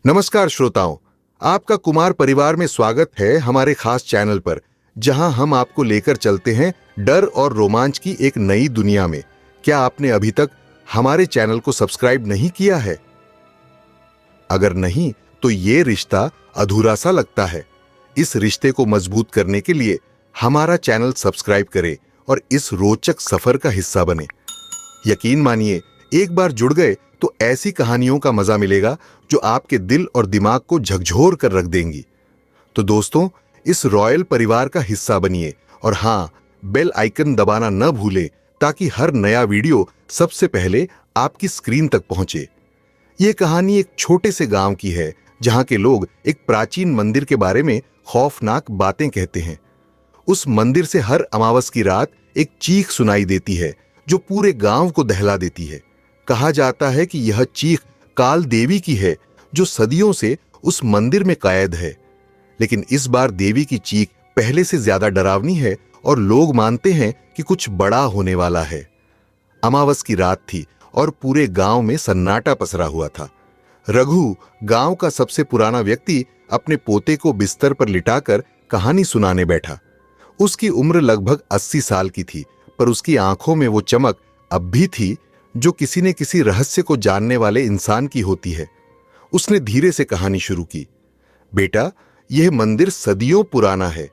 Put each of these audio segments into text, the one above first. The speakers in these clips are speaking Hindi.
नमस्कार श्रोताओं, आपका कुमार परिवार में स्वागत है हमारे खास चैनल पर, जहां हम आपको लेकर चलते हैं डर और रोमांच की एक नई दुनिया में। क्या आपने अभी तक हमारे चैनल को सब्सक्राइब नहीं किया है? अगर नहीं, तो ये रिश्ता अधूरा सा लगता है। इस रिश्ते को मजबूत करने के लिए हमारा चैनल सब्सक्राइब करें और इस रोचक सफर का हिस्सा बने। यकीन मानिए, एक बार जुड़ गए तो ऐसी कहानियों का मजा मिलेगा जो आपके दिल और दिमाग को झकझोर कर रख देंगी। तो दोस्तों, इस रॉयल परिवार का हिस्सा बनिए और हां, बेल आइकन दबाना न भूलें ताकि हर नया वीडियो सबसे पहले आपकी स्क्रीन तक पहुंचे। यह कहानी एक छोटे से गांव की है जहां के लोग एक प्राचीन मंदिर के बारे में खौफनाक बातें कहते हैं। उस मंदिर से हर अमावस की रात एक चीख सुनाई देती है जो पूरे गांव को दहला देती है। कहा जाता है कि यह चीख काल देवी की है जो सदियों से उस मंदिर में कैद है। लेकिन इस बार देवी की चीख पहले से ज्यादा डरावनी है और लोग मानते हैं कि कुछ बड़ा होने वाला है। अमावस की रात थी और पूरे गांव में सन्नाटा पसरा हुआ था। रघु, गांव का सबसे पुराना व्यक्ति, अपने पोते को बिस्तर पर लिटाकर कहानी सुनाने बैठा। उसकी उम्र लगभग 80 साल की थी, पर उसकी आंखों में वो चमक अब भी थी जो किसी न किसी रहस्य को जानने वाले इंसान की होती है। उसने धीरे से कहानी शुरू की। बेटा, यह मंदिर सदियों पुराना है।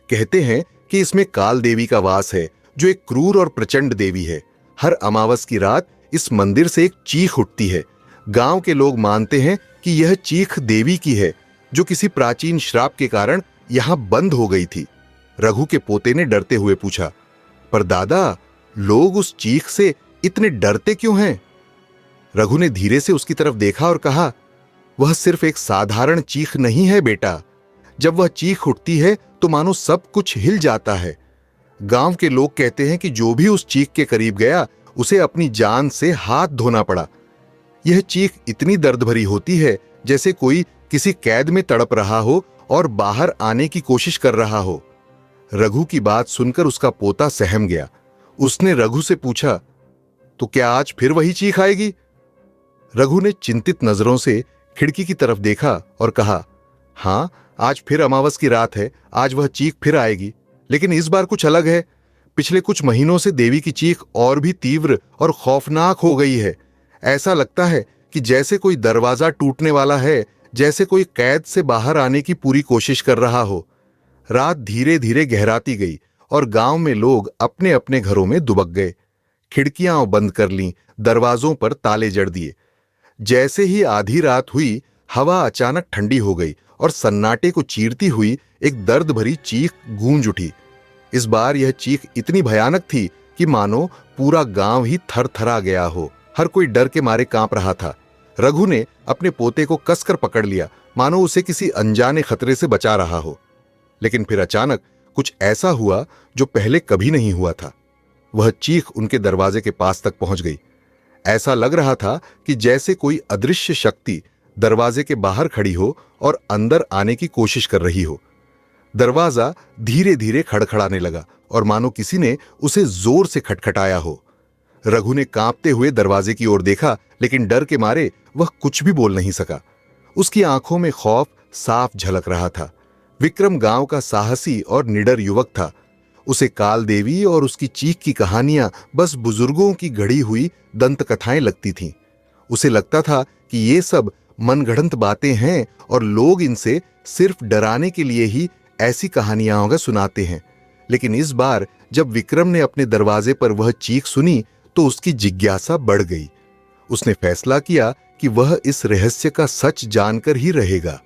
कहते हैं कि इसमें काल देवी का वास है जो एक क्रूर और प्रचंड देवी है। हर अमावस की रात इस मंदिर से एक चीख उठती है। गांव के लोग मानते हैं कि यह चीख देवी की है जो किसी प्राचीन श्राप के कारण यहां बंद हो गई थी। रघु के पोते ने डरते हुए पूछा, पर दादा, लोग उस चीख से इतने डरते क्यों हैं? रघु ने धीरे से उसकी तरफ देखा और कहा, वह सिर्फ एक साधारण चीख नहीं है बेटा। जब वह चीख उठती है तो मानो सब कुछ हिल जाता है। गांव के लोग कहते हैं कि जो भी उस चीख के करीब गया उसे अपनी जान से हाथ धोना पड़ा। यह चीख इतनी दर्द भरी होती है जैसे कोई किसी कैद में तड़प रहा हो और बाहर आने की कोशिश कर रहा हो। रघु की बात सुनकर उसका पोता सहम गया। उसने रघु से पूछा, तो क्या आज फिर वही चीख आएगी? रघु ने चिंतित नजरों से खिड़की की तरफ देखा और कहा, हां, आज फिर अमावस की रात है। आज वह चीख फिर आएगी, लेकिन इस बार कुछ अलग है। पिछले कुछ महीनों से देवी की चीख और भी तीव्र और खौफनाक हो गई है। ऐसा लगता है कि जैसे कोई दरवाजा टूटने वाला है, जैसे कोई कैद से बाहर आने की पूरी कोशिश कर रहा हो। रात धीरे धीरे गहराती गई और गांव में लोग अपने अपने घरों में दुबक गए। खिड़कियां बंद कर लीं, दरवाजों पर ताले जड़ दिए। जैसे ही आधी रात हुई, हवा अचानक ठंडी हो गई और सन्नाटे को चीरती हुई एक दर्द भरी चीख गूंज उठी। इस बार यह चीख इतनी भयानक थी कि मानो पूरा गांव ही थरथरा गया हो। हर कोई डर के मारे कांप रहा था। रघु ने अपने पोते को कसकर पकड़ लिया, मानो उसे किसी अनजाने खतरे से बचा रहा हो। लेकिन फिर अचानक कुछ ऐसा हुआ जो पहले कभी नहीं हुआ था। वह चीख उनके दरवाजे के पास तक पहुंच गई। ऐसा लग रहा था कि जैसे कोई अदृश्य शक्ति दरवाजे के बाहर खड़ी हो और अंदर आने की कोशिश कर रही हो। दरवाजा धीरे धीरे खड़खड़ाने लगा और मानो किसी ने उसे जोर से खटखटाया हो। रघु ने कांपते हुए दरवाजे की ओर देखा, लेकिन डर के मारे वह कुछ भी बोल नहीं सका। उसकी आंखों में खौफ साफ झलक रहा था। विक्रम गांव का साहसी और निडर युवक था। उसे काल देवी और उसकी चीख की कहानियां बस बुजुर्गों की गढ़ी हुई दंत कथाएं लगती थीं। उसे लगता था कि ये सब मनगढ़ंत बातें हैं और लोग इनसे सिर्फ डराने के लिए ही ऐसी कहानियां सुनाते हैं। लेकिन इस बार जब विक्रम ने अपने दरवाजे पर वह चीख सुनी तो उसकी जिज्ञासा बढ़ गई। उसने फैसला किया कि वह इस रहस्य का सच जानकर ही रहेगा।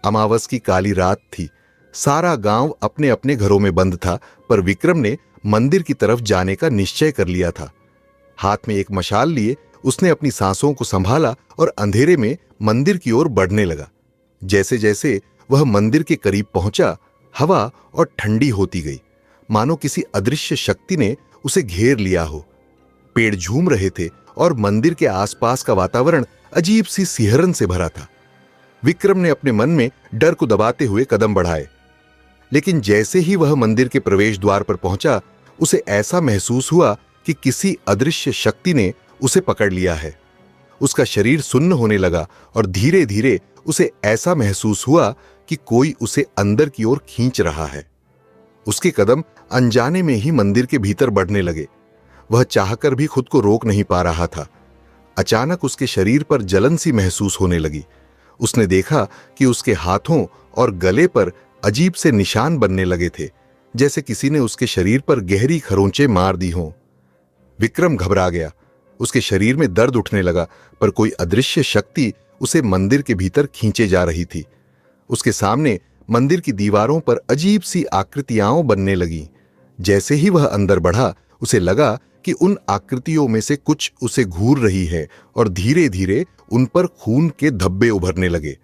अमावस की काली रात थी। सारा गांव अपने अपने घरों में बंद था, पर विक्रम ने मंदिर की तरफ जाने का निश्चय कर लिया था। हाथ में एक मशाल लिए उसने अपनी सांसों को संभाला और अंधेरे में मंदिर की ओर बढ़ने लगा। जैसे जैसे वह मंदिर के करीब पहुंचा, हवा और ठंडी होती गई, मानो किसी अदृश्य शक्ति ने उसे घेर लिया हो। पेड़ झूम रहे थे और मंदिर के आसपास का वातावरण अजीब सी सिहरन से भरा था। विक्रम ने अपने मन में डर को दबाते हुए कदम बढ़ाए, लेकिन जैसे ही वह मंदिर के प्रवेश द्वार पर पहुंचा, उसे ऐसा महसूस हुआ कि किसी अदृश्य शक्ति ने उसे पकड़ लिया है। उसका शरीर सुन्न होने लगा और धीरे धीरे उसे ऐसा महसूस हुआ कि कोई उसे अंदर की ओर खींच रहा है। उसके कदम अनजाने में ही मंदिर के भीतर बढ़ने लगे। वह चाहकर भी खुद को रोक नहीं पा रहा था। अचानक उसके शरीर पर जलन सी महसूस होने लगी। उसने देखा कि उसके हाथों और गले पर अजीब से निशान बनने लगे थे, जैसे किसी ने उसके शरीर पर गहरी खरोंचें मार दी हों। विक्रम घबरा गया। उसके शरीर में दर्द उठने लगा, पर कोई अदृश्य शक्ति उसे मंदिर के भीतर खींचे जा रही थी। उसके सामने मंदिर की दीवारों पर अजीब सी आकृतियां बनने लगीं। जैसे ही वह अंदर बढ़ा, उसे लगा कि उन आकृतियों में से कुछ उसे घूर रही है और धीरे धीरे उन पर खून के धब्बे उभरने लगे।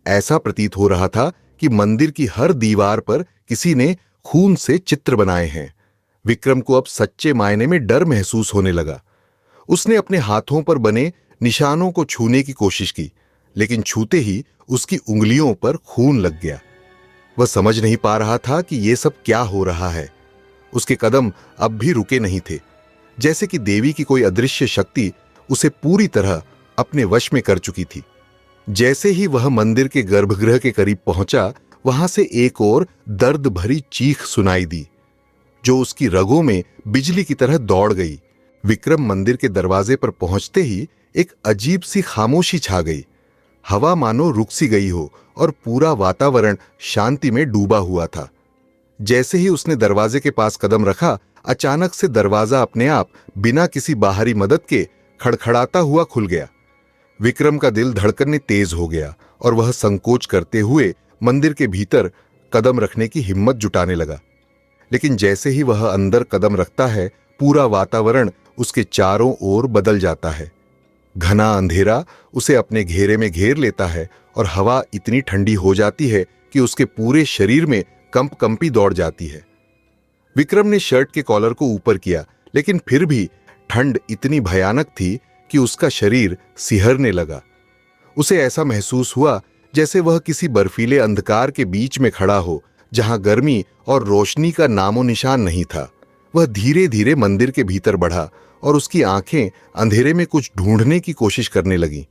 ऐसा प्रतीत हो रहा था कि मंदिर की हर दीवार पर किसी ने खून से चित्र बनाए हैं। विक्रम को अब सच्चे मायने में डर महसूस होने लगा। उसने अपने हाथों पर बने निशानों को छूने की कोशिश की, लेकिन छूते ही उसकी उंगलियों पर खून लग गया। वह समझ नहीं पा रहा था कि यह सब क्या हो रहा है। उसके कदम अब भी रुके नहीं थे, जैसे कि देवी की कोई अदृश्य शक्ति उसे पूरी तरह अपने वश में कर चुकी थी। जैसे ही वह मंदिर के गर्भगृह के करीब पहुंचा, वहां से एक और दर्द भरी चीख सुनाई दी, जो उसकी रगों में बिजली की तरह दौड़ गई। विक्रम मंदिर के दरवाजे पर पहुंचते ही एक अजीब सी खामोशी छा गई। हवा मानो रुक सी गई हो और पूरा वातावरण शांति में डूबा हुआ था। जैसे ही उसने दरवाजे के पास कदम रखा, अचानक से दरवाजा अपने आप बिना किसी बाहरी मदद के खड़खड़ाता हुआ खुल गया। विक्रम का दिल धड़कने तेज हो गया और वह संकोच करते हुए मंदिर के भीतर कदम रखने की हिम्मत जुटाने लगा। लेकिन जैसे ही वह अंदर कदम रखता है, पूरा वातावरण उसके चारों ओर बदल जाता है। घना अंधेरा उसे अपने घेरे में घेर लेता है और हवा इतनी ठंडी हो जाती है कि उसके पूरे शरीर में कंपी दौड़ जाती है। विक्रम ने शर्ट के कॉलर को ऊपर किया, लेकिन फिर भी ठंड इतनी भयानक थी कि उसका शरीर सिहरने लगा। उसे ऐसा महसूस हुआ जैसे वह किसी बर्फीले अंधकार के बीच में खड़ा हो, जहां गर्मी और रोशनी का नामो निशान नहीं था। वह धीरे धीरे मंदिर के भीतर बढ़ा और उसकी आंखें अंधेरे में कुछ ढूंढने की कोशिश करने लगीं।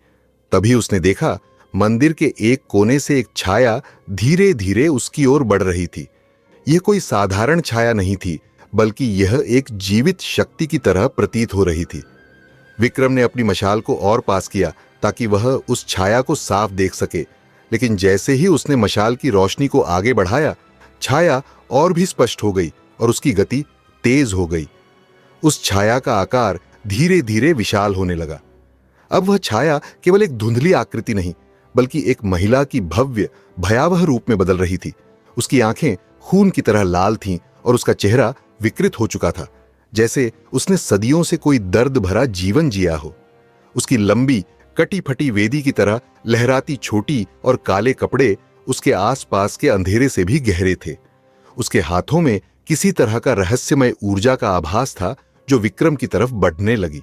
तभी उसने देखा, मंदिर के एक कोने से एक छाया धीरे धीरे उसकी ओर बढ़ रही थी। यह कोई साधारण छाया नहीं थी, बल्कि यह एक जीवित शक्ति की तरह प्रतीत हो रही थी। विक्रम ने अपनी मशाल को और पास किया ताकि वह उस छाया को साफ देख सके, लेकिन जैसे ही उसने मशाल की रोशनी को आगे बढ़ाया, छाया और भी स्पष्ट हो गई और उसकी गति तेज हो गई। उस छाया का आकार धीरे धीरे विशाल होने लगा। अब वह छाया केवल एक धुंधली आकृति नहीं, बल्कि एक महिला की भव्य भयावह रूप में बदल रही थी। उसकी आंखें खून की तरह लाल थीं और उसका चेहरा विकृत हो चुका था, जैसे उसने सदियों से कोई दर्द भरा जीवन जिया हो। उसकी लंबी कटी फटी वेदी की तरह लहराती छोटी और काले कपड़े उसके आसपास के अंधेरे से भी गहरे थे। उसके हाथों में किसी तरह का रहस्यमय ऊर्जा का आभास था, जो विक्रम की तरफ बढ़ने लगी।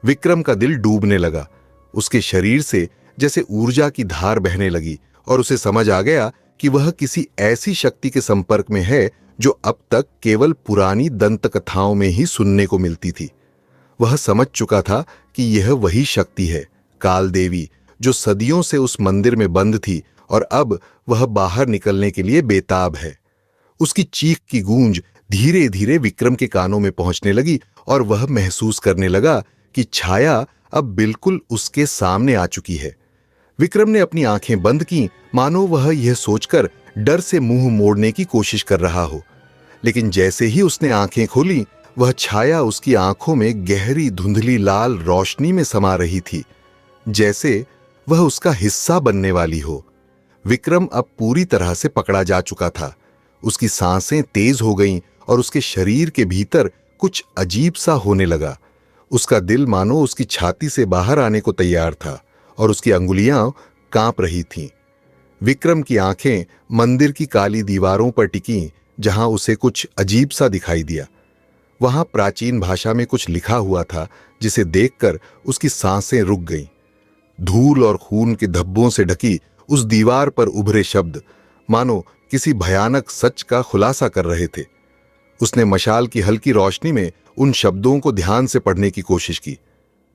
विक्रम का दिल डूबने लगा। उसके शरीर से जैसे ऊर्जा की धार बहने लगी और उसे समझ आ गया कि वह किसी ऐसी शक्ति के संपर्क में है जो अब तक केवल पुरानी दंत कथाओं में ही सुनने को मिलती थी। वह समझ चुका था कि यह वही शक्ति है, काल देवी, जो सदियों से उस मंदिर में बंद थी और अब वह बाहर निकलने के लिए बेताब है। उसकी चीख की गूंज धीरे धीरे विक्रम के कानों में पहुंचने लगी और वह महसूस करने लगा कि छाया अब बिल्कुल उसके सामने आ चुकी है। विक्रम ने अपनी आंखें बंद की, मानो वह यह सोचकर डर से मुंह मोड़ने की कोशिश कर रहा हो। लेकिन जैसे ही उसने आंखें खोली, वह छाया उसकी आंखों में गहरी धुंधली लाल रोशनी में समा रही थी, जैसे वह उसका हिस्सा बनने वाली हो। विक्रम अब पूरी तरह से पकड़ा जा चुका था। उसकी सांसें तेज हो गईं और उसके शरीर के भीतर कुछ अजीब सा होने लगा। उसका दिल मानो उसकी छाती से बाहर आने को तैयार था और उसकी अंगुलियां कांप रही थीं। विक्रम की आंखें मंदिर की काली दीवारों पर टिकीं, जहां उसे कुछ अजीब सा दिखाई दिया। वहां प्राचीन भाषा में कुछ लिखा हुआ था, जिसे देखकर उसकी सांसें रुक गईं। धूल और खून के धब्बों से ढकी उस दीवार पर उभरे शब्द मानो किसी भयानक सच का खुलासा कर रहे थे। उसने मशाल की हल्की रोशनी में उन शब्दों को ध्यान से पढ़ने की कोशिश की।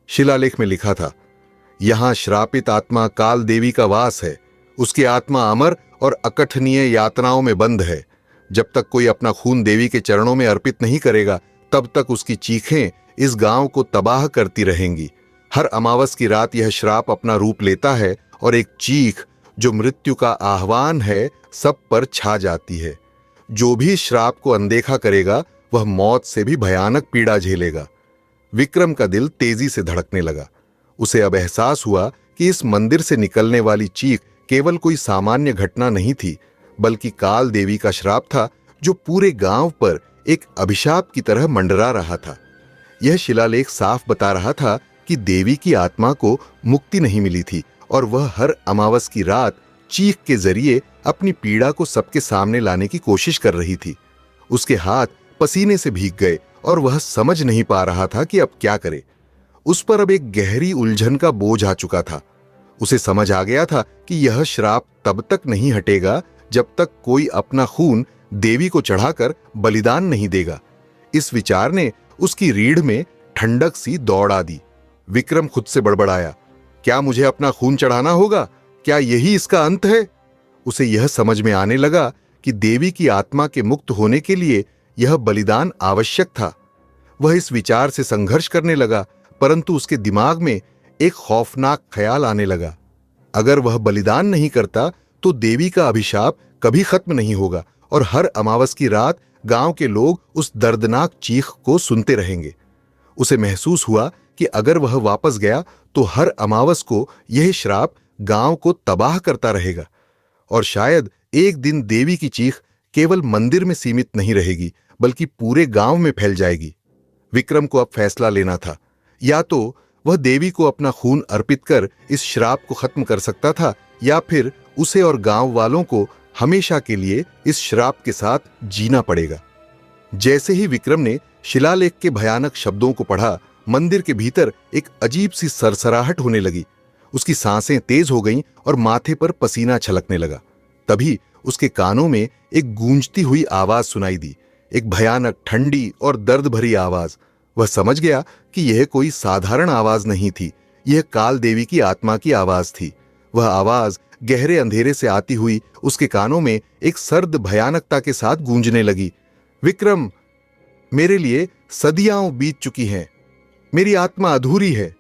शिलालेख में लिखा था, यहां श्रापित आत्मा काल देवी का वास है। उसकी आत्मा अमर और अकथनीय यातनाओं में बंद है। जब तक कोई अपना खून देवी के चरणों में अर्पित नहीं करेगा, तब तक उसकी चीखें इस गांव को तबाह करती रहेंगी। हर अमावस की रात यह श्राप अपना रूप लेता है और एक चीख जो मृत्यु का आह्वान है सब पर छा जाती है। जो भी श्राप को अनदेखा करेगा वह मौत से भी भयानक पीड़ा झेलेगा। विक्रम का दिल तेजी से धड़कने लगा। उसे अब एहसास हुआ कि इस मंदिर से निकलने वाली चीख केवल कोई सामान्य घटना नहीं थी, बल्कि काल देवी का श्राप था जो पूरे गांव पर एक अभिशाप की तरह मंडरा रहा था। यह शिलालेख साफ बता रहा था कि देवी की आत्मा को मुक्ति नहीं मिली थी और वह हर अमावस की रात चीख के जरिए अपनी पीड़ा को सबके सामने लाने की कोशिश कर रही थी। उसके हाथ पसीने से भीग गए और वह समझ नहीं पा रहा था कि अब क्या करे। उस पर अब एक गहरी उलझन का बोझ आ चुका था। उसे समझ आ गया था कि यह श्राप तब तक नहीं हटेगा जब तक कोई अपना खून देवी को चढ़ाकर बलिदान नहीं देगा। इस विचार ने उसकी रीढ़ में ठंडक सी दौड़ा दी। विक्रम खुद से बड़बड़ाया, क्या मुझे अपना खून चढ़ाना होगा? क्या यही इसका अंत है? उसे यह समझ में आने लगा कि देवी की आत्मा के मुक्त होने के लिए यह बलिदान आवश्यक था। वह इस विचार से संघर्ष करने लगा, परंतु उसके दिमाग में एक खौफनाक ख्याल आने लगा। अगर वह बलिदान नहीं करता तो देवी का अभिशाप कभी खत्म नहीं होगा और हर अमावस की रात गांव के लोग उस दर्दनाक चीख को सुनते रहेंगे। उसे महसूस हुआ कि अगर वह वापस गया तो हर अमावस को यह श्राप गांव को तबाह करता रहेगा और शायद एक दिन देवी की चीख केवल मंदिर में सीमित नहीं रहेगी, बल्कि पूरे गांव में फैल जाएगी। विक्रम को अब फैसला लेना था। या तो वह देवी को अपना खून अर्पित कर इस श्राप को खत्म कर सकता था, या फिर उसे और गांव वालों को हमेशा के लिए इस श्राप के साथ जीना पड़ेगा। जैसे ही विक्रम ने शिलालेख के भयानक शब्दों को पढ़ा, मंदिर के भीतर एक अजीब सी सरसराहट होने लगी। उसकी सांसें तेज हो गईं और माथे पर पसीना छलकने लगा। तभी उसके कानों में एक गूंजती हुई आवाज सुनाई दी, एक भयानक, ठंडी और दर्द भरी आवाज। वह समझ गया कि यह कोई साधारण आवाज नहीं थी, यह काल देवी की आत्मा की आवाज थी। वह आवाज गहरे अंधेरे से आती हुई उसके कानों में एक सर्द भयानकता के साथ गूंजने लगी। विक्रम, मेरे लिए सदियां बीत चुकी हैं। मेरी आत्मा अधूरी है।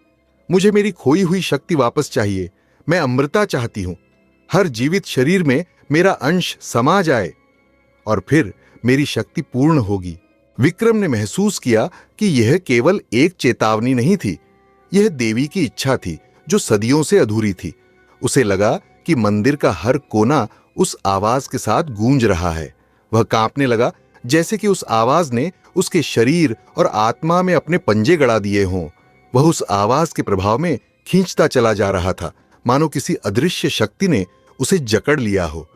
मुझे मेरी खोई हुई शक्ति वापस चाहिए। मैं अमृता चाहती हूं। हर जीवित शरीर में मेरा अंश समा जाए और फिर मेरी शक्ति पूर्ण होगी। विक्रम ने महसूस किया कि यह केवल एक चेतावनी नहीं थी, यह देवी की इच्छा थी जो सदियों से अधूरी थी। उसे लगा कि मंदिर का हर कोना उस आवाज के साथ गूंज रहा है। वह कांपने लगा, जैसे कि उस आवाज ने उसके शरीर और आत्मा में अपने पंजे गड़ा दिए हों। वह उस आवाज के प्रभाव में खींचता चला जा रहा था, मानो किसी अदृश्य शक्ति ने उसे जकड़ लिया हो।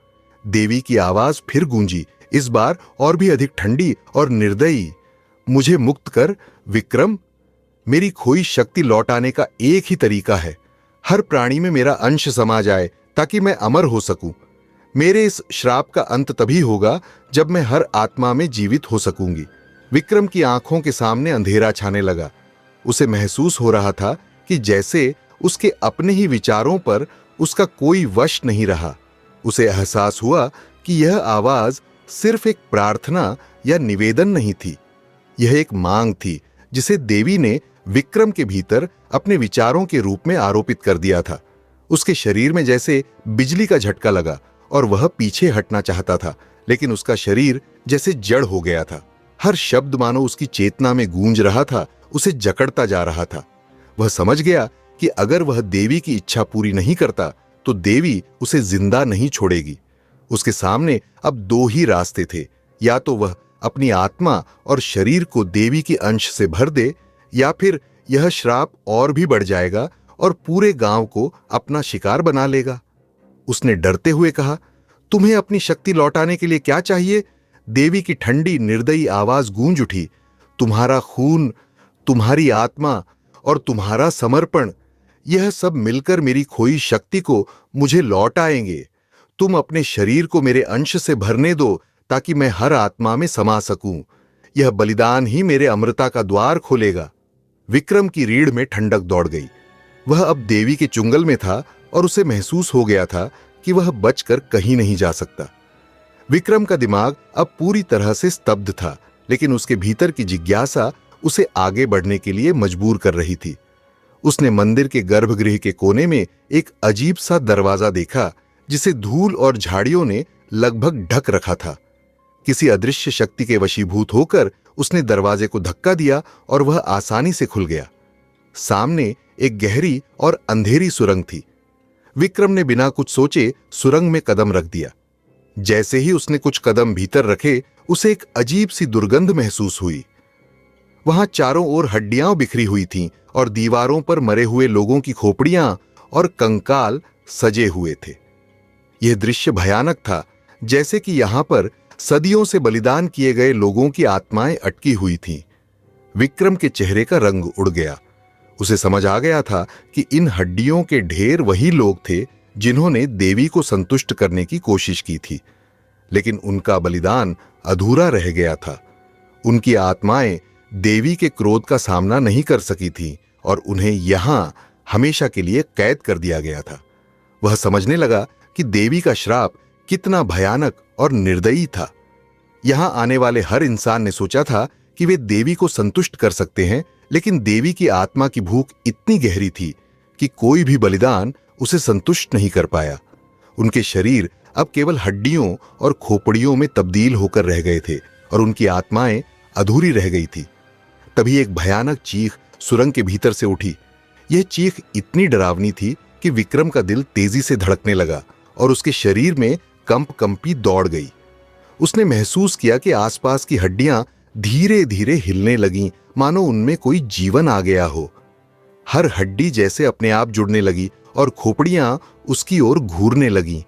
देवी की आवाज फिर गूंजी, इस बार और भी अधिक ठंडी और निर्दयी। मुझे मुक्त कर विक्रम। मेरी खोई शक्ति लौटाने का एक ही तरीका है, हर प्राणी में मेरा अंश समा जाए ताकि मैं अमर हो सकूं। मेरे इस श्राप का अंत तभी होगा जब मैं हर आत्मा में जीवित हो सकूंगी। विक्रम की आंखों के सामने अंधेरा छाने लगा। उसे महसूस हो रहा था कि जैसे उसके अपने ही विचारों पर उसका कोई वश नहीं रहा। उसे एहसास हुआ कि यह आवाज सिर्फ एक प्रार्थना या निवेदन नहीं थी, यह एक मांग थी जिसे देवी ने विक्रम के भीतर अपने विचारों के रूप में आरोपित कर दिया था। उसके शरीर में जैसे बिजली का झटका लगा और वह पीछे हटना चाहता था, लेकिन उसका शरीर जैसे जड़ हो गया था। हर शब्द मानो उसकी चेतना में गूंज रहा था, उसे जकड़ता जा रहा था। वह समझ गया कि अगर वह देवी की इच्छा पूरी नहीं करता तो देवी उसे जिंदा नहीं छोड़ेगी। उसके सामने अब दो ही रास्ते थे, या तो वह अपनी आत्मा और शरीर को देवी के अंश से भर दे, या फिर यह श्राप और भी बढ़ जाएगा और पूरे गांव को अपना शिकार बना लेगा। उसने डरते हुए कहा, तुम्हें अपनी शक्ति लौटाने के लिए क्या चाहिए? देवी की ठंडी निर्दयी आवाज गूंज उठी, तुम्हारा खून, तुम्हारी आत्मा और तुम्हारा समर्पण, यह सब मिलकर मेरी खोई शक्ति को मुझे लौट आएंगे। तुम अपने शरीर को मेरे अंश से भरने दो ताकि मैं हर आत्मा में समा सकूं। यह बलिदान ही मेरे अमृता का द्वार खोलेगा। विक्रम की रीढ़ में ठंडक दौड़ गई। वह अब देवी के चुंगल में था और उसे महसूस हो गया था कि वह बचकर कहीं नहीं जा सकता। विक्रम का दिमाग अब पूरी तरह से स्तब्ध था, लेकिन उसके भीतर की जिज्ञासा उसे आगे बढ़ने के लिए मजबूर कर रही थी। उसने मंदिर के गर्भगृह के कोने में एक अजीब सा दरवाजा देखा, जिसे धूल और झाड़ियों ने लगभग ढक रखा था। किसी अदृश्य शक्ति के वशीभूत होकर उसने दरवाजे को धक्का दिया और वह आसानी से खुल गया। सामने एक गहरी और अंधेरी सुरंग थी। विक्रम ने बिना कुछ सोचे सुरंग में कदम रख दिया। जैसे ही उसने कुछ कदम भीतर रखे, उसे एक अजीब सी दुर्गंध महसूस हुई। वहां चारों ओर हड्डियां बिखरी हुई थीं और दीवारों पर मरे हुए लोगों की खोपड़ियां और कंकाल सजे हुए थे। यह दृश्य भयानक था, जैसे कि यहां पर सदियों से बलिदान किए गए लोगों की आत्माएं अटकी हुई थीं। विक्रम के चेहरे का रंग उड़ गया। उसे समझ आ गया था कि इन हड्डियों के ढेर वही लोग थे जिन्होंने देवी को संतुष्ट करने की कोशिश की थी, लेकिन उनका बलिदान अधूरा रह गया था। उनकी आत्माएं देवी के क्रोध का सामना नहीं कर सकी थीं और उन्हें यहां हमेशा के लिए कैद कर दिया गया था। वह समझने लगा कि देवी का श्राप कितना भयानक और निर्दयी था। यहां आने वाले हर इंसान ने सोचा था कि वे देवी को संतुष्ट कर सकते हैं, लेकिन देवी की आत्मा की भूख इतनी गहरी थी कि कोई भी बलिदान उसे संतुष्ट नहीं कर पाया। उनके शरीर अब केवल हड्डियों और खोपड़ियों में तब्दील होकर रह गए थे और उनकी आत्माएं अधूरी रह गई थी। तभी एक भयानक चीख सुरंग के भीतर से उठी। यह चीख इतनी डरावनी थी कि विक्रम का दिल तेजी से धड़कने लगा और उसके शरीर में कंपी दौड़ गई। उसने महसूस किया कि आसपास की हड्डियां धीरे धीरे हिलने लगीं, मानो उनमें कोई जीवन आ गया हो। हर हड्डी जैसे अपने आप जुड़ने लगी और खोपड़ियां उसकी ओर घूरने लगीं।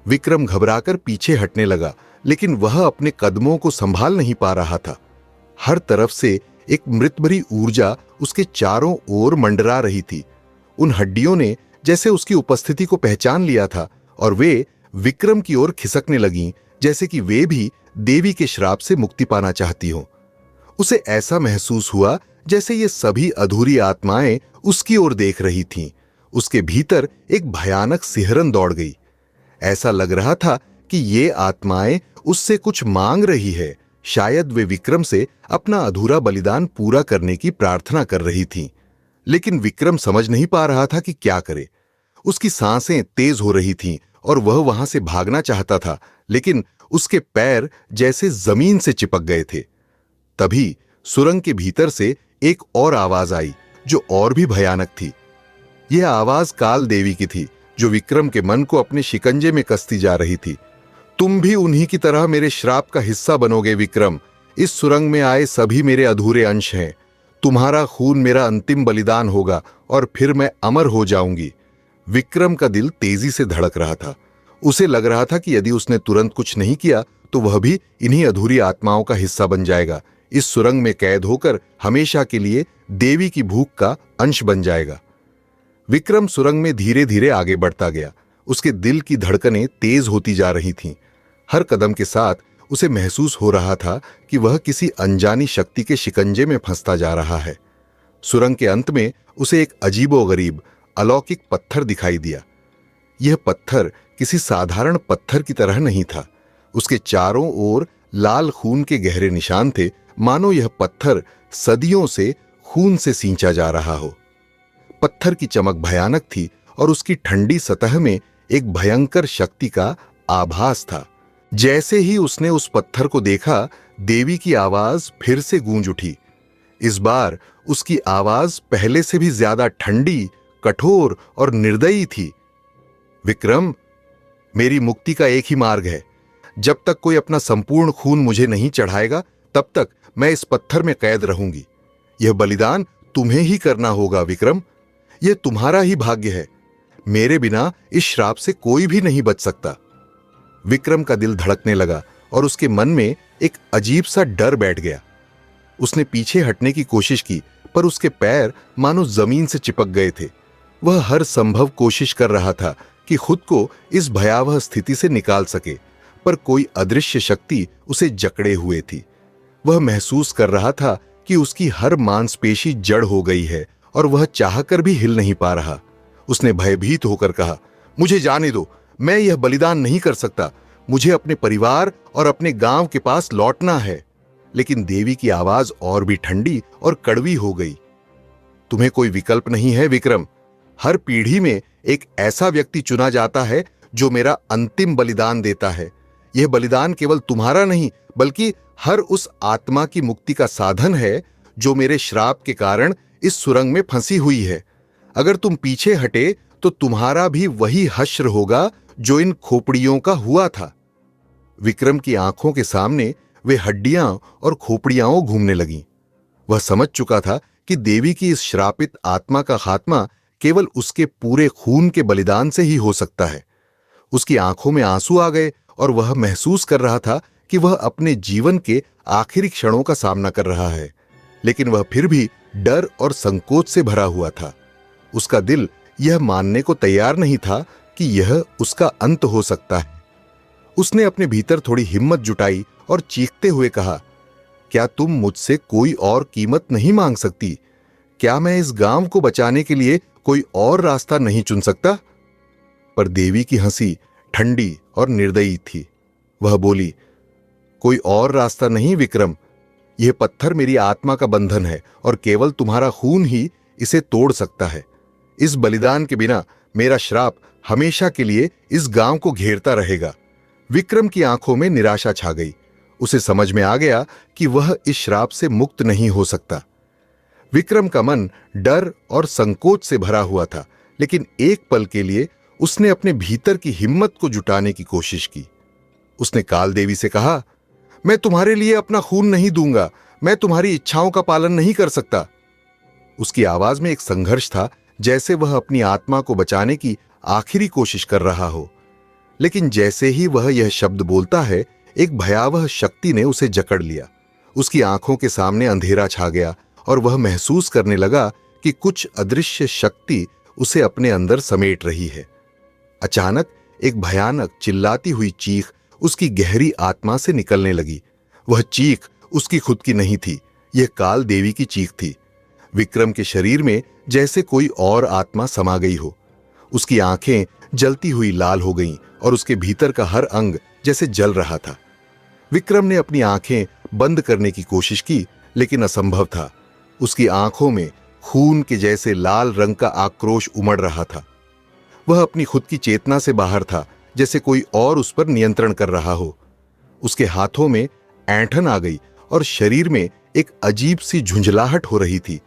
विक्रम घबराकर पीछे हटने लगा, लेकिन वह अपने कदमों को संभाल नहीं पा रहा था। हर तरफ से एक मृतभरी ऊर्जा उसके चारों ओर मंडरा रही थी। उन हड्डियों ने जैसे उसकी उपस्थिति को पहचान लिया था और वे विक्रम की ओर खिसकने लगीं, जैसे कि वे भी देवी के श्राप से मुक्ति पाना चाहती हों। उसे ऐसा महसूस हुआ जैसे ये सभी अधूरी आत्माएं उसकी ओर देख रही थीं। उसके भीतर एक भयानक सिहरन दौड़ गई। ऐसा लग रहा था कि ये आत्माएं उससे कुछ मांग रही है। शायद वे विक्रम से अपना अधूरा बलिदान पूरा करने की प्रार्थना कर रही थीं। लेकिन विक्रम समझ नहीं पा रहा था कि क्या करे। उसकी सांसें तेज हो रही थीं और वह वहां से भागना चाहता था, लेकिन उसके पैर जैसे जमीन से चिपक गए थे। तभी सुरंग के भीतर से एक और आवाज आई, जो और भी भयानक थी। यह आवाज काल देवी की थी, जो विक्रम के मन को अपने शिकंजे में कसती जा रही थी। तुम भी उन्हीं की तरह मेरे श्राप का हिस्सा बनोगे विक्रम। इस सुरंग में आए सभी मेरे अधूरे अंश हैं। तुम्हारा खून मेरा अंतिम बलिदान होगा और फिर मैं अमर हो जाऊंगी। विक्रम का दिल तेजी से धड़क रहा था। उसे लग रहा था कि यदि उसने तुरंत कुछ नहीं किया तो वह भी इन्हीं अधूरी आत्माओं का हिस्सा बन जाएगा। इस सुरंग में कैद होकर हमेशा के लिए देवी की भूख का अंश बन जाएगा। विक्रम सुरंग में धीरे धीरे आगे बढ़ता गया। उसके दिल की धड़कनें तेज होती जा रही थीं। हर कदम के साथ उसे महसूस हो रहा था कि वह किसी अनजानी शक्ति के शिकंजे में फंसता जा रहा है। सुरंग के अंत में उसे एक अजीबोगरीब अलौकिक पत्थर दिखाई दिया। यह पत्थर किसी साधारण पत्थर की तरह नहीं था। उसके चारों ओर लाल खून के गहरे निशान थे, मानो यह पत्थर सदियों से खून से सींचा जा रहा हो। पत्थर की चमक भयानक थी और उसकी ठंडी सतह में एक भयंकर शक्ति का आभास था। जैसे ही उसने उस पत्थर को देखा, देवी की आवाज फिर से गूंज उठी। इस बार उसकी आवाज पहले से भी ज्यादा ठंडी, कठोर और निर्दयी थी। विक्रम, मेरी मुक्ति का एक ही मार्ग है। जब तक कोई अपना संपूर्ण खून मुझे नहीं चढ़ाएगा, तब तक मैं इस पत्थर में कैद रहूंगी। यह बलिदान तुम्हें ही करना होगा विक्रम। यह तुम्हारा ही भाग्य है। मेरे बिना इस श्राप से कोई भी नहीं बच सकता। विक्रम का दिल धड़कने लगा और उसके मन में एक अजीब सा डर बैठ गया। उसने पीछे हटने की कोशिश की, पर उसके पैर मानो जमीन से चिपक गए थे। वह हर संभव कोशिश कर रहा था कि खुद को इस भयावह स्थिति से निकाल सके, पर कोई अदृश्य शक्ति उसे जकड़े हुए थी। वह महसूस कर रहा था कि उसकी हर मांसपेशी जड़ हो गई है और वह चाहकर भी हिल नहीं पा रहा। उसने भयभीत होकर कहा, मुझे जाने दो, मैं यह बलिदान नहीं कर सकता। मुझे अपने परिवार और अपने गांव के पास लौटना है। लेकिन देवी की आवाज और भी ठंडी और कड़वी हो गई। तुम्हें कोई विकल्प नहीं है विक्रम। हर पीढ़ी में एक ऐसा व्यक्ति चुना जाता है जो मेरा अंतिम बलिदान देता है। यह बलिदान केवल तुम्हारा नहीं, बल्कि हर उस आत्मा की मुक्ति का साधन है जो मेरे श्राप के कारण इस सुरंग में फंसी हुई है। अगर तुम पीछे हटे तो तुम्हारा भी वही हश्र होगा जो इन खोपड़ियों का हुआ था। विक्रम की आंखों के सामने वे हड्डियां और खोपड़ियां घूमने लगीं। वह समझ चुका था कि देवी की इस श्रापित आत्मा का खात्मा केवल उसके पूरे खून के बलिदान से ही हो सकता है। उसकी आंखों में आंसू आ गए और वह महसूस कर रहा था कि वह अपने जीवन के आखिरी क्षणों का सामना कर रहा है, लेकिन वह फिर भी डर और संकोच से भरा हुआ था। उसका दिल यह मानने को तैयार नहीं था कि यह उसका अंत हो सकता है। उसने अपने भीतर थोड़ी हिम्मत जुटाई और चीखते हुए कहा, क्या तुम मुझसे कोई और कीमत नहीं मांग सकती? क्या मैं इस गांव को बचाने के लिए कोई और रास्ता नहीं चुन सकता? पर देवी की हंसी ठंडी और निर्दयी थी। वह बोली, कोई और रास्ता नहीं विक्रम। यह पत्थर मेरी आत्मा का बंधन है और केवल तुम्हारा खून ही इसे तोड़ सकता है। इस बलिदान के बिना मेरा श्राप हमेशा के लिए इस गांव को घेरता रहेगा। विक्रम की आंखों में निराशा छा गई। उसे समझ में आ गया कि वह इस श्राप से मुक्त नहीं हो सकता। विक्रम का मन डर और संकोच से भरा हुआ था, लेकिन एक पल के लिए उसने अपने भीतर की हिम्मत को जुटाने की कोशिश की। उसने काल देवी से कहा, मैं तुम्हारे लिए अपना खून नहीं दूंगा। मैं तुम्हारी इच्छाओं का पालन नहीं कर सकता। उसकी आवाज में एक संघर्ष था, जैसे वह अपनी आत्मा को बचाने की आखिरी कोशिश कर रहा हो। लेकिन जैसे ही वह यह शब्द बोलता है, एक भयावह शक्ति ने उसे जकड़ लिया। उसकी आंखों के सामने अंधेरा छा गया और वह महसूस करने लगा कि कुछ अदृश्य शक्ति उसे अपने अंदर समेट रही है। अचानक एक भयानक चिल्लाती हुई चीख उसकी गहरी आत्मा से निकलने लगी। वह चीख उसकी खुद की नहीं थी, यह काल देवी की चीख थी। विक्रम के शरीर में जैसे कोई और आत्मा समा गई हो। उसकी आंखें जलती हुई लाल हो गईं और उसके भीतर का हर अंग जैसे जल रहा था। विक्रम ने अपनी आंखें बंद करने की कोशिश की, लेकिन असंभव था। उसकी आंखों में खून के जैसे लाल रंग का आक्रोश उमड़ रहा था। वह अपनी खुद की चेतना से बाहर था, जैसे कोई और उस पर नियंत्रण कर रहा हो। उसके हाथों में ऐंठन आ गई और शरीर में एक अजीब सी झुंझलाहट हो रही थी।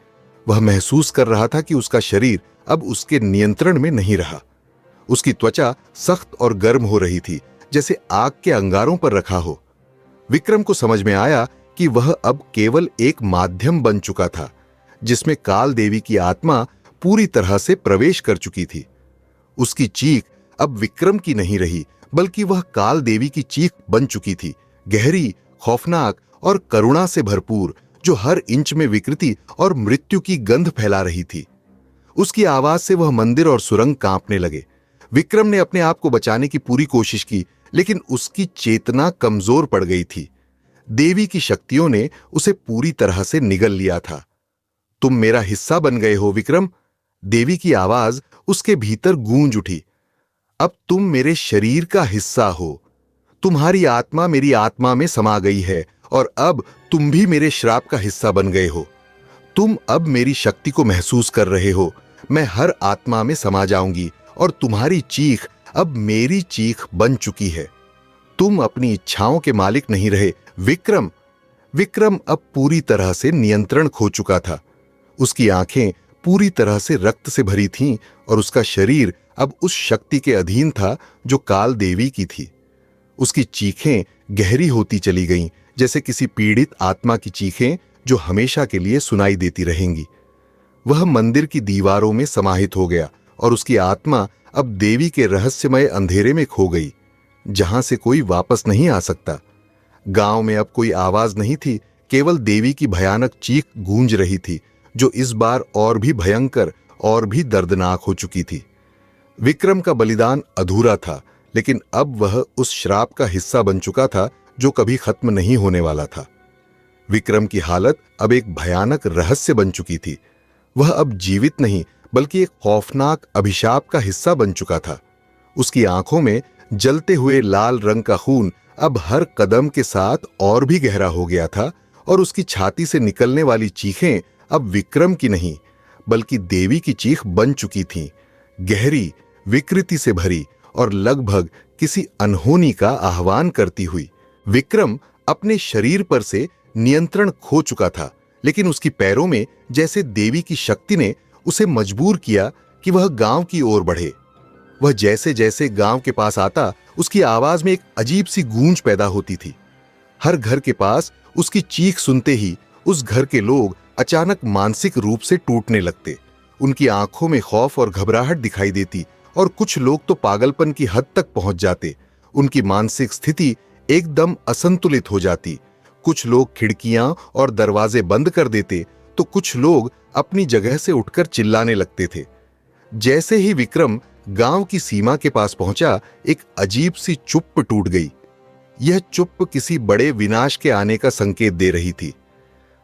वह महसूस कर रहा था कि उसका शरीर अब उसके नियंत्रण में नहीं रहा। उसकी त्वचा सख्त और गर्म हो रही थी, जैसे आग के अंगारों पर रखा हो। विक्रम को समझ में आया कि वह अब केवल एक माध्यम बन चुका था, जिसमें काल देवी की आत्मा पूरी तरह से प्रवेश कर चुकी थी। उसकी चीख अब विक्रम की नहीं रही, बल्कि वह काल देवी की चीख बन चुकी थी, गहरी, खौफनाक और करुणा से भरपूर, जो हर इंच में विकृति और मृत्यु की गंध फैला रही थी। उसकी आवाज से वह मंदिर और सुरंग कांपने लगे। विक्रम ने अपने आप को बचाने की पूरी कोशिश की, लेकिन उसकी चेतना कमजोर पड़ गई थी। देवी की शक्तियों ने उसे पूरी तरह से निगल लिया था। तुम मेरा हिस्सा बन गए हो विक्रम। देवी की आवाज उसके भीतर गूंज उठी। अब तुम मेरे शरीर का हिस्सा हो। तुम्हारी आत्मा मेरी आत्मा में समा गई है और अब तुम भी मेरे श्राप का हिस्सा बन गए हो। तुम अब मेरी शक्ति को महसूस कर रहे हो। मैं हर आत्मा में समा जाऊंगी और तुम्हारी चीख अब मेरी चीख बन चुकी है। तुम अपनी इच्छाओं के मालिक नहीं रहे विक्रम। विक्रम अब पूरी तरह से नियंत्रण खो चुका था। उसकी आंखें पूरी तरह से रक्त से भरी थीं और उसका शरीर अब उस शक्ति के अधीन था जो काल देवी की थी। उसकी चीखें गहरी होती चली गईं, जैसे किसी पीड़ित आत्मा की चीखें जो हमेशा के लिए सुनाई देती रहेंगी। वह मंदिर की दीवारों में समाहित हो गया और उसकी आत्मा अब देवी के रहस्यमय अंधेरे में खो गई, जहां से कोई वापस नहीं आ सकता। गांव में अब कोई आवाज नहीं थी, केवल देवी की भयानक चीख गूंज रही थी, जो इस बार और भी भयंकर और भी दर्दनाक हो चुकी थी। विक्रम का बलिदान अधूरा था, लेकिन अब वह उस श्राप का हिस्सा बन चुका था जो कभी खत्म नहीं होने वाला था। विक्रम की हालत अब एक भयानक रहस्य बन चुकी थी। वह अब जीवित नहीं, बल्कि एक खौफनाक अभिशाप का हिस्सा बन चुका था। उसकी आंखों में जलते हुए लाल रंग का खून अब हर कदम के साथ और भी गहरा हो गया था और उसकी छाती से निकलने वाली चीखें अब विक्रम की नहीं बल्कि देवी की चीख बन चुकी थीं, गहरी, विकृति से भरी और लगभग किसी अनहोनी का आह्वान करती हुई। विक्रम अपने शरीर पर से नियंत्रण खो चुका था, लेकिन उसकी पैरों में जैसे देवी की शक्ति ने उसे मजबूर किया कि वह गांव की ओर बढ़े। वह जैसे जैसे गांव के पास आता, उसकी आवाज में एक अजीब सी गूंज पैदा होती थी। हर घर के पास उसकी चीख सुनते ही उस घर के लोग अचानक मानसिक रूप से टूटने लगते। उनकी आंखों में खौफ और घबराहट दिखाई देती और कुछ लोग तो पागलपन की हद तक पहुंच जाते। उनकी मानसिक स्थिति एकदम असंतुलित हो जाती। कुछ लोग खिड़कियां और दरवाजे बंद कर देते तो कुछ लोग अपनी जगह से उठकर चिल्लाने लगते थे। जैसे ही विक्रम गांव की सीमा के पास पहुंचा, एक अजीब सी चुप्प टूट गई। यह चुप्प किसी बड़े विनाश के आने का संकेत दे रही थी।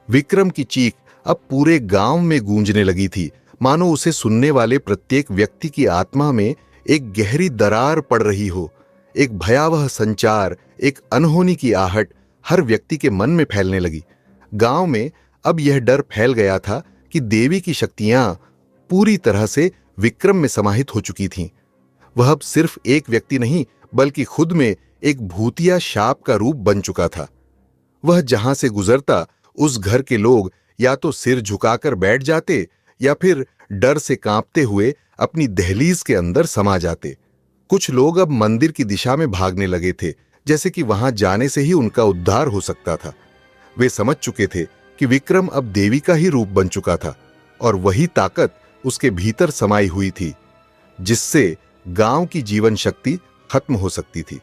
विक्रम की चीख अब पूरे गांव में गूंजने लगी थी, मानो उसे सुनने वाले प्रत्येक व्यक्ति की आत्मा में एक गहरी दरार पड़ रही हो। एक भयावह संचार, एक अनहोनी की आहट हर व्यक्ति के मन में फैलने लगी। गांव में अब यह डर फैल गया था कि देवी की शक्तियां पूरी तरह से विक्रम में समाहित हो चुकी थीं। वह अब सिर्फ एक व्यक्ति नहीं बल्कि खुद में एक भूतिया शाप का रूप बन चुका था। वह जहां से गुजरता, उस घर के लोग या तो सिर झुकाकर बैठ जाते या फिर डर से कांपते हुए अपनी दहलीज के अंदर समा जाते। कुछ लोग अब मंदिर की दिशा में भागने लगे थे, जैसे कि वहां जाने से ही उनका उद्धार हो सकता था। वे समझ चुके थे कि विक्रम अब देवी का ही रूप बन चुका था और वही ताकत उसके भीतर समाई हुई थी, जिससे गांव की जीवन शक्ति खत्म हो सकती थी।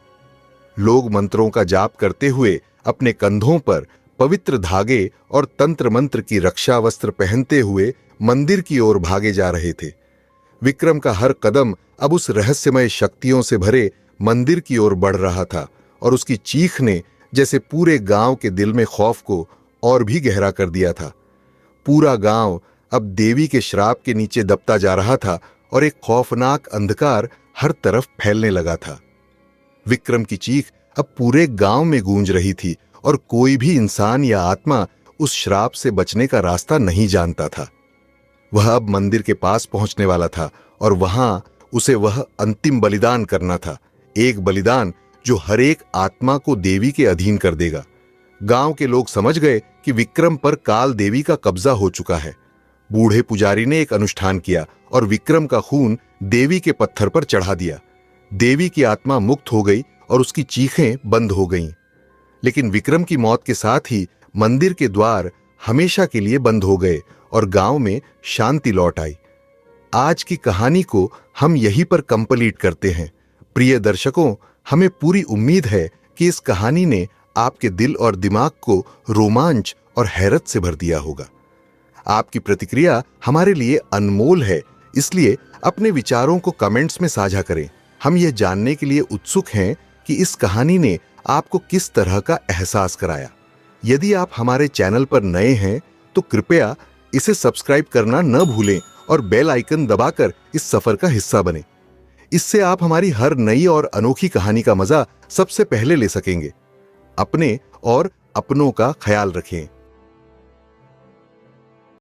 लोग मंत्रों का जाप करते हुए अपने कंधों पर पवित्र धागे और तंत्र मंत्र की रक्षा वस्त्र पहनते हुए मंदिर की ओर भागे जा रहे थे। विक्रम का हर कदम अब उस रहस्यमय शक्तियों से भरे मंदिर की ओर बढ़ रहा था और उसकी चीख ने जैसे पूरे गांव के दिल में खौफ को और भी गहरा कर दिया था। पूरा गांव अब देवी के श्राप के नीचे दबता जा रहा था और एक खौफनाक अंधकार हर तरफ फैलने लगा था। विक्रम की चीख अब पूरे गांव में गूंज रही थी और कोई भी इंसान या आत्मा उस श्राप से बचने का रास्ता नहीं जानता था। वह अब मंदिर के पास पहुंचने वाला था और वहां उसे वह अंतिम बलिदान करना था, एक बलिदान जो हर एक आत्मा को देवी के अधीन कर देगा। गांव के लोग समझ गए कि विक्रम पर काल देवी का कब्जा हो चुका है। बूढ़े पुजारी ने एक अनुष्ठान किया और विक्रम का खून देवी के पत्थर पर चढ़ा दिया। देवी की आत्मा मुक्त हो गई और उसकी चीखें बंद हो गईं। लेकिन विक्रम की मौत के साथ ही मंदिर के द्वार हमेशा के लिए बंद हो गए और गांव में शांति लौट आई। आज की कहानी को हम यहीं पर कंप्लीट करते हैं। प्रिय दर्शकों, हमें पूरी उम्मीद है कि इस कहानी ने आपके दिल और दिमाग को रोमांच और हैरत से भर दिया होगा। आपकी प्रतिक्रिया हमारे लिए अनमोल है, इसलिए अपने विचारों को कमेंट्स में साझा करें। हम यह जानने के लिए उत्सुक हैं कि इस कहानी ने आपको किस तरह का एहसास कराया। यदि आप हमारे चैनल पर नए हैं तो कृपया इसे सब्सक्राइब करना न भूलें और बेल आइकन दबाकर इस सफर का हिस्सा बनें। इससे आप हमारी हर नई और अनोखी कहानी का मजा सबसे पहले ले सकेंगे। अपने और अपनों का ख्याल रखें।